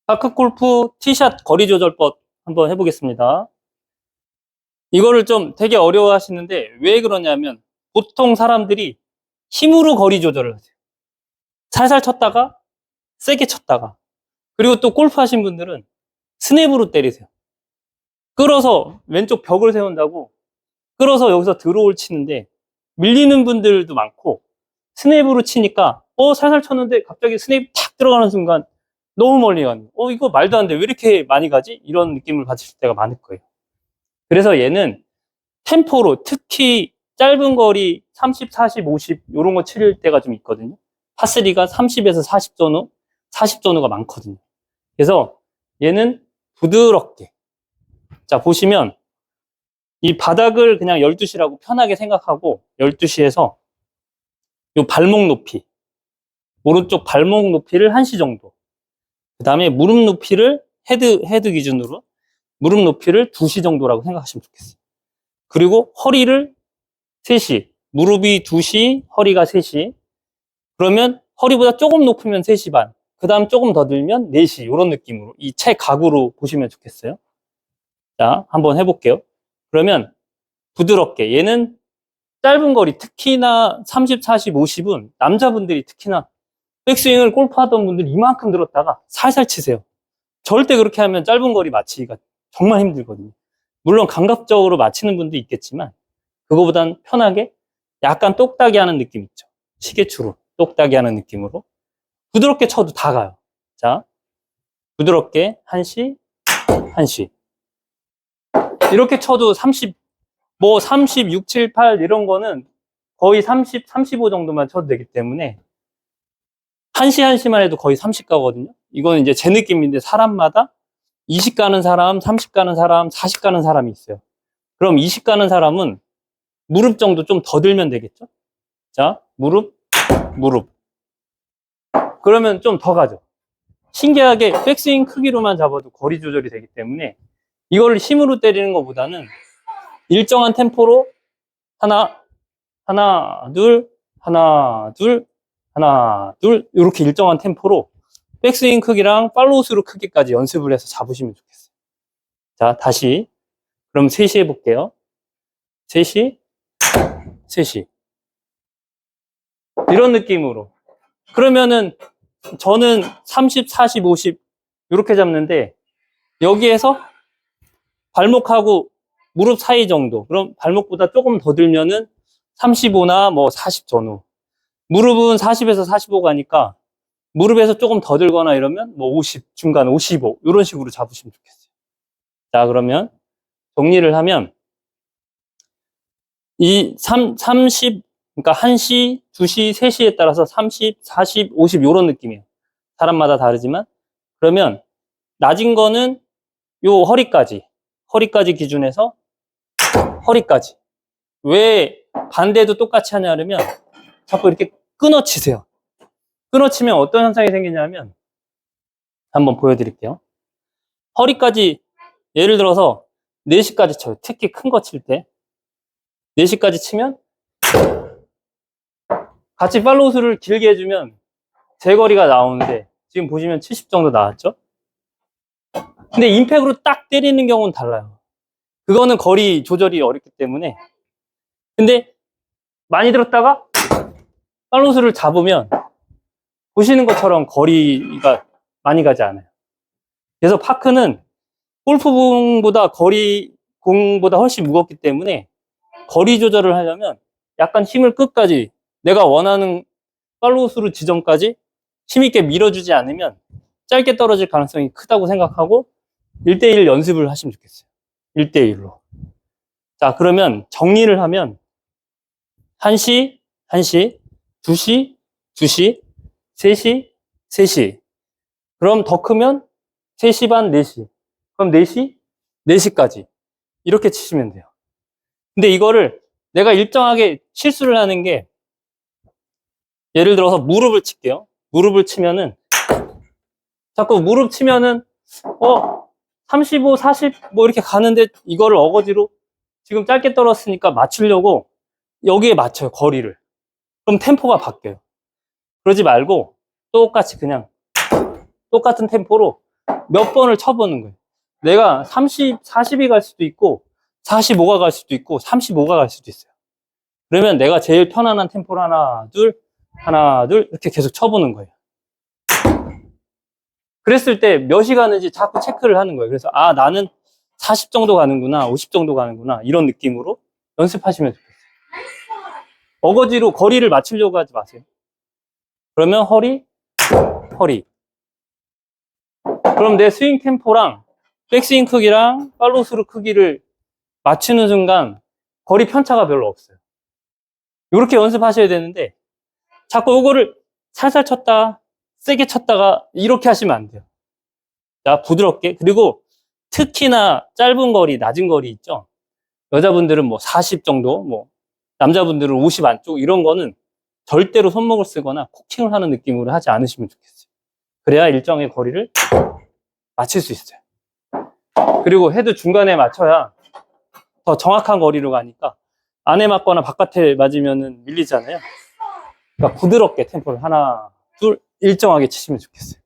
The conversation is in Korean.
파크골프 티샷 거리 조절법 한번 해보겠습니다. 이거를 좀 되게 어려워 하시는데 왜 그러냐면 보통 사람들이 힘으로 거리 조절을 하세요. 살살 쳤다가 세게 쳤다가, 그리고 또 골프 하신 분들은 스냅으로 때리세요. 끌어서 왼쪽 벽을 세운다고 끌어서 여기서 드로우를 치는데 밀리는 분들도 많고, 스냅으로 치니까 살살 쳤는데 갑자기 스냅이 탁 들어가는 순간 너무 멀리 가는, 이거 말도 안 돼, 왜 이렇게 많이 가지? 이런 느낌을 받으실 때가 많을 거예요. 그래서 얘는 템포로, 특히 짧은 거리 30, 40, 50 이런 거 칠 때가 좀 있거든요. 파3가 30에서 40 전후, 40 전후가 많거든요. 그래서 얘는 부드럽게, 자 보시면 이 바닥을 그냥 12시라고 편하게 생각하고 12시에서 요 발목 높이, 오른쪽 발목 높이를 1시 정도, 그 다음에 무릎 높이를 헤드 기준으로 무릎 높이를 2시 정도라고 생각하시면 좋겠어요. 그리고 허리를 3시, 무릎이 2시, 허리가 3시. 그러면 허리보다 조금 높으면 3시 반, 그 다음 조금 더 들면 4시, 이런 느낌으로 이 채 각으로 보시면 좋겠어요. 자, 한번 해볼게요. 그러면 부드럽게, 얘는 짧은 거리, 특히나 30, 40, 50은 남자분들이 특히나 백스윙을 골프 하던 분들 이만큼 들었다가 살살 치세요. 절대 그렇게 하면 짧은 거리 맞히기가 정말 힘들거든요. 물론 감각적으로 맞히는 분도 있겠지만 그거보단 편하게 약간 똑딱이 하는 느낌 있죠. 시계추로 똑딱이 하는 느낌으로 부드럽게 쳐도 다 가요. 자, 부드럽게 1시, 1시 이렇게 쳐도 30, 36, 7, 8 이런 거는 거의 30, 35 정도만 쳐도 되기 때문에 1시, 1시만 해도 거의 30 가거든요. 이건 이제 제 느낌인데 사람마다 20 가는 사람, 30 가는 사람, 40 가는 사람이 있어요. 그럼 20 가는 사람은 무릎 정도 좀 더 들면 되겠죠? 자, 무릎. 그러면 좀 더 가죠. 신기하게 백스윙 크기로만 잡아도 거리 조절이 되기 때문에 이걸 힘으로 때리는 것보다는 일정한 템포로 하나, 둘, 하나, 둘, 하나, 둘, 이렇게 일정한 템포로 백스윙 크기랑 팔로우 스루 크기까지 연습을 해서 잡으시면 좋겠어요. 자, 다시. 그럼 3시 해볼게요. 3시, 3시. 이런 느낌으로. 그러면은 저는 30, 40, 50 이렇게 잡는데 여기에서 발목하고 무릎 사이 정도, 그럼 발목보다 조금 더 들면은 35나 40 전후, 무릎은 40에서 45 가니까 무릎에서 조금 더 들거나 이러면 50 중간, 55 이런 식으로 잡으시면 좋겠어요. 자, 그러면 정리를 하면 이 30, 그러니까 1시, 2시, 3시에 따라서 30, 40, 50 이런 느낌이에요. 사람마다 다르지만. 그러면 낮은 거는 요 허리까지 기준해서 허리까지. 왜 반대도 똑같이 하냐면 자꾸 이렇게 끊어치세요. 끊어치면 어떤 현상이 생기냐면 한번 보여드릴게요. 허리까지, 예를 들어서 4시까지 쳐요. 특히 큰 거 칠 때 4시까지 치면 같이 팔로우 스루를 길게 해주면 제 거리가 나오는데 지금 보시면 70 정도 나왔죠? 근데 임팩으로 딱 때리는 경우는 달라요. 그거는 거리 조절이 어렵기 때문에. 근데 많이 들었다가 팔로우 스루를 잡으면 보시는 것처럼 거리가 많이 가지 않아요. 그래서 파크는 골프공보다 공보다 훨씬 무겁기 때문에 거리 조절을 하려면 약간 힘을 끝까지, 내가 원하는 팔로우 스루 지점까지 힘있게 밀어주지 않으면 짧게 떨어질 가능성이 크다고 생각하고 1대1 연습을 하시면 좋겠어요. 1대1로. 자, 그러면 정리를 하면 1시, 1시, 2시, 2시, 3시, 3시. 그럼 더 크면 3시 반, 4시. 그럼 4시, 4시까지. 이렇게 치시면 돼요. 근데 이거를 내가 일정하게 실수를 하는 게, 예를 들어서 무릎을 칠게요. 무릎을 치면은 자꾸 무릎 치면은 35, 40 이렇게 가는데 이거를 어거지로 지금 짧게 떨었으니까 맞추려고 여기에 맞춰요, 거리를. 그럼 템포가 바뀌어요. 그러지 말고 똑같이 그냥 똑같은 템포로 몇 번을 쳐보는 거예요. 내가 30, 40이 갈 수도 있고 45가 갈 수도 있고 35가 갈 수도 있어요. 그러면 내가 제일 편안한 템포를 하나, 둘 이렇게 계속 쳐보는 거예요. 그랬을 때 몇이 가는지 자꾸 체크를 하는 거예요. 그래서 아, 나는 40 정도 가는구나, 50 정도 가는구나, 이런 느낌으로 연습하시면 좋겠어요. 어거지로 거리를 맞추려고 하지 마세요. 그러면 허리. 그럼 내 스윙 템포랑 백스윙 크기랑 팔로우스루 크기를 맞추는 순간 거리 편차가 별로 없어요. 이렇게 연습하셔야 되는데 자꾸 이거를 살살 쳤다, 세게 쳤다가 이렇게 하시면 안 돼요. 자, 부드럽게. 그리고 특히나 짧은 거리, 낮은 거리 있죠. 여자분들은 뭐 40 정도, 뭐 남자분들은 50 안쪽, 이런 거는 절대로 손목을 쓰거나 코킹을 하는 느낌으로 하지 않으시면 좋겠어요. 그래야 일정의 거리를 맞출 수 있어요. 그리고 헤드 중간에 맞춰야 더 정확한 거리로 가니까 안에 맞거나 바깥에 맞으면 밀리잖아요. 그러니까 부드럽게 템포를 하나, 둘 일정하게 치시면 좋겠어요.